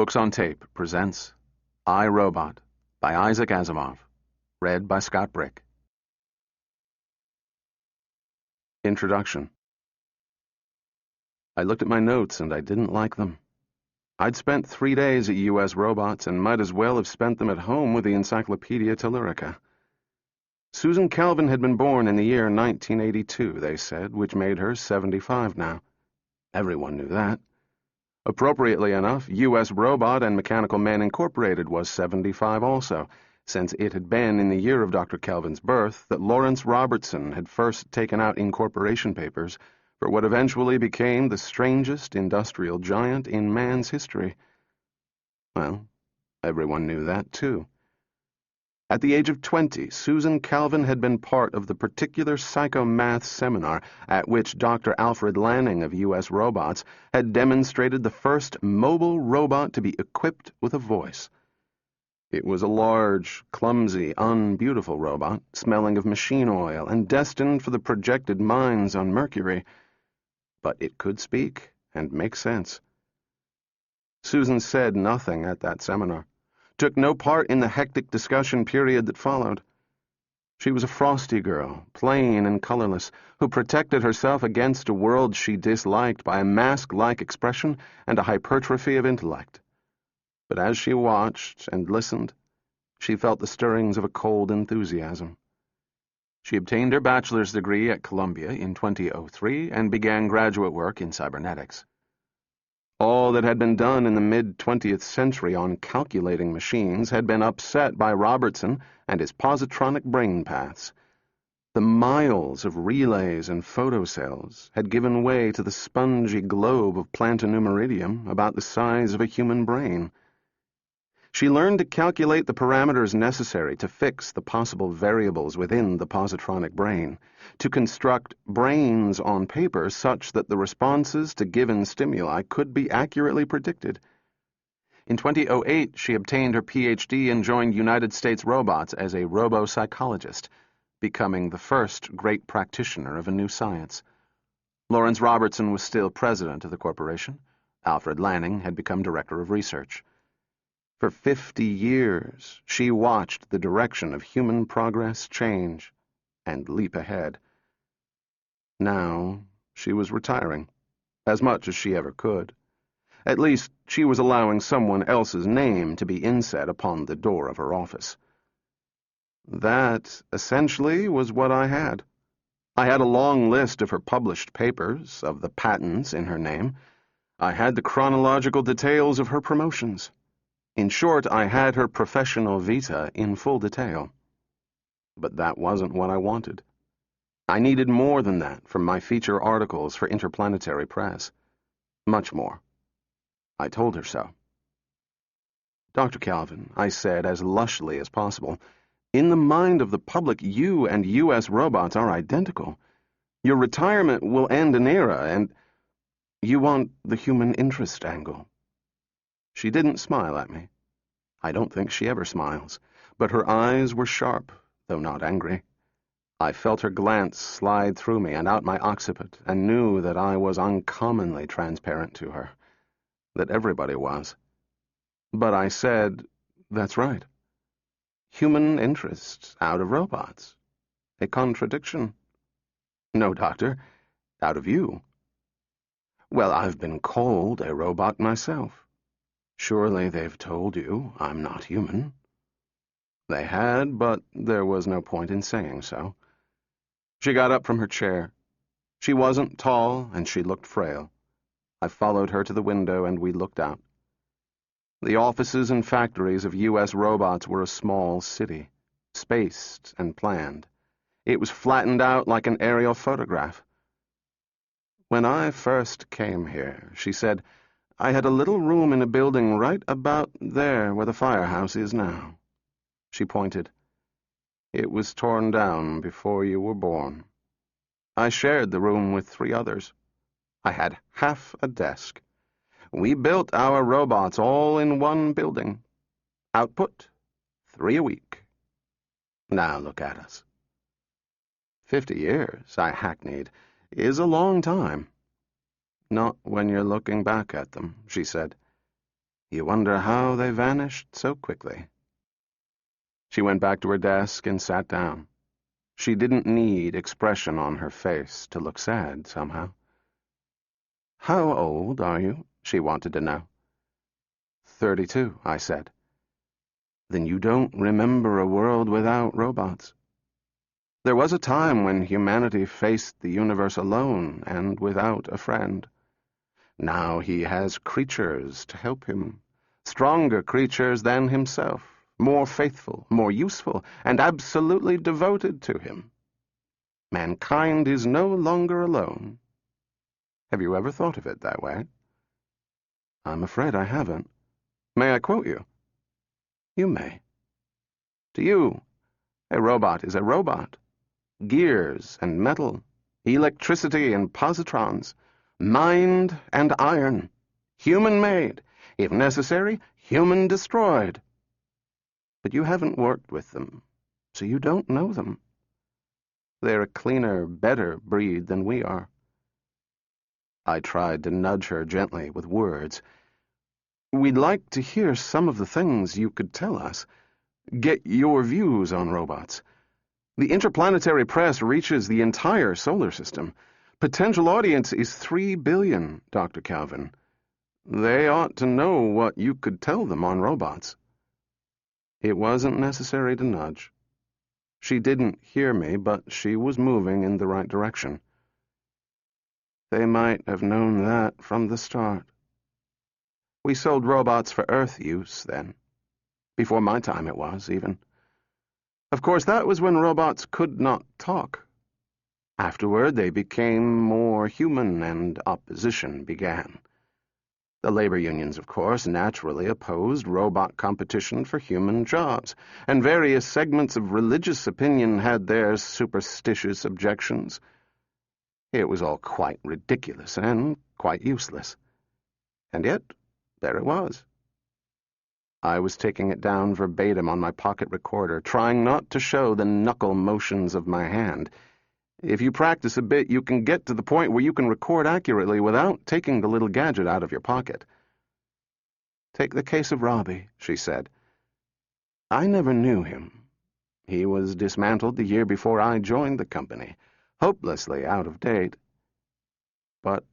Books on Tape presents I, Robot by Isaac Asimov, read by Scott Brick. Introduction. I looked at my notes and I didn't like them. I'd spent 3 days at U.S. Robots and might as well have spent them at home with the Encyclopedia Tellurica. Susan Calvin had been born in the year 1982, they said, which made her 75 now. Everyone knew that. Appropriately enough, U.S. Robot and Mechanical Men Incorporated was 75 also, since it had been in the year of Dr. Calvin's birth that Lawrence Robertson had first taken out incorporation papers for what eventually became the strangest industrial giant in man's history. Well, everyone knew that too. At the age of 20, Susan Calvin had been part of the particular psychomath seminar at which Dr. Alfred Lanning of U.S. Robots had demonstrated the first mobile robot to be equipped with a voice. It was a large, clumsy, unbeautiful robot, smelling of machine oil and destined for the projected mines on Mercury. But it could speak and make sense. Susan said nothing at that seminar, took no part in the hectic discussion period that followed. She was a frosty girl, plain and colorless, who protected herself against a world she disliked by a mask-like expression and a hypertrophy of intellect. But as she watched and listened, she felt the stirrings of a cold enthusiasm. She obtained her bachelor's degree at Columbia in 2003 and began graduate work in cybernetics. All that had been done in the mid-20th century on calculating machines had been upset by Robertson and his positronic brain paths. The miles of relays and photocells had given way to the spongy globe of plantanumeridium about the size of a human brain. She learned to calculate the parameters necessary to fix the possible variables within the positronic brain, to construct brains on paper such that the responses to given stimuli could be accurately predicted. In 2008, she obtained her Ph.D. and joined United States Robots as a robo-psychologist, becoming the first great practitioner of a new science. Lawrence Robertson was still president of the corporation. Alfred Lanning had become director of research. For 50 years, she watched the direction of human progress change and leap ahead. Now, she was retiring, as much as she ever could. At least, she was allowing someone else's name to be inset upon the door of her office. That, essentially, was what I had. I had a long list of her published papers, of the patents in her name. I had the chronological details of her promotions. In short, I had her professional vita in full detail. But that wasn't what I wanted. I needed more than that from my feature articles for Interplanetary Press. Much more. I told her so. Dr. Calvin, I said as lushly as possible, in the mind of the public, you and U.S. Robots are identical. Your retirement will end an era, and you want the human interest angle. She didn't smile at me. I don't think she ever smiles, but her eyes were sharp, though not angry. I felt her glance slide through me and out my occiput, and knew that I was uncommonly transparent to her, that everybody was. But I said, that's right. Human interest out of robots. A contradiction. No, Doctor, out of you. Well, I've been called a robot myself. Surely they've told you I'm not human. They had, but there was no point in saying so. She got up from her chair. She wasn't tall, and she looked frail. I followed her to the window, and we looked out. The offices and factories of U.S. Robots were a small city, spaced and planned. It was flattened out like an aerial photograph. When I first came here, she said, I had a little room in a building right about there where the firehouse is now. She pointed. It was torn down before you were born. I shared the room with 3 others. I had half a desk. We built our robots all in one building. Output, 3 a week. Now look at us. 50 years, I hackneyed, is a long time. Not when you're looking back at them, she said. You wonder how they vanished so quickly. She went back to her desk and sat down. She didn't need expression on her face to look sad, somehow. "How old are you?" she wanted to know. 32, I said. "Then you don't remember a world without robots. There was a time when humanity faced the universe alone and without a friend. Now he has creatures to help him, stronger creatures than himself, more faithful, more useful, and absolutely devoted to him. Mankind is no longer alone." Have you ever thought of it that way? I'm afraid I haven't. May I quote you? You may. To you, a robot is a robot. Gears and metal, electricity and positrons, mind and iron, human-made, if necessary, human-destroyed. But you haven't worked with them, so you don't know them. They're a cleaner, better breed than we are. I tried to nudge her gently with words. We'd like to hear some of the things you could tell us. Get your views on robots. The interplanetary press reaches the entire solar system. Potential audience is 3 billion, Dr. Calvin. They ought to know what you could tell them on robots. It wasn't necessary to nudge. She didn't hear me, but she was moving in the right direction. They might have known that from the start. We sold robots for Earth use then. Before my time it was, even. Of course, that was when robots could not talk. Afterward, they became more human and opposition began. The labor unions, of course, naturally opposed robot competition for human jobs, and various segments of religious opinion had their superstitious objections. It was all quite ridiculous and quite useless. And yet, there it was. I was taking it down verbatim on my pocket recorder, trying not to show the knuckle motions of my hand. If you practice a bit, you can get to the point where you can record accurately without taking the little gadget out of your pocket. Take the case of Robbie, she said. I never knew him. He was dismantled the year before I joined the company, hopelessly out of date. But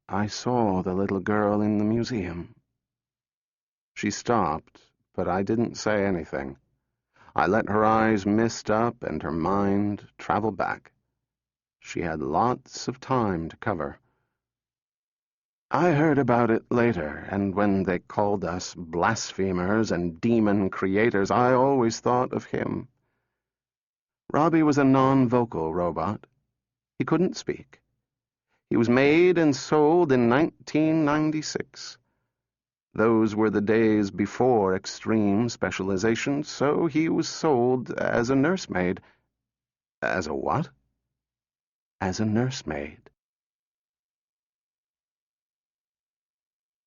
I saw the little girl in the museum. She stopped, but I didn't say anything. I let her eyes mist up and her mind travel back. She had lots of time to cover. I heard about it later, and when they called us blasphemers and demon creators, I always thought of him. Robbie was a non-vocal robot. He couldn't speak. He was made and sold in 1996. Those were the days before extreme specialization, so he was sold as a nursemaid. As a what? As a nursemaid.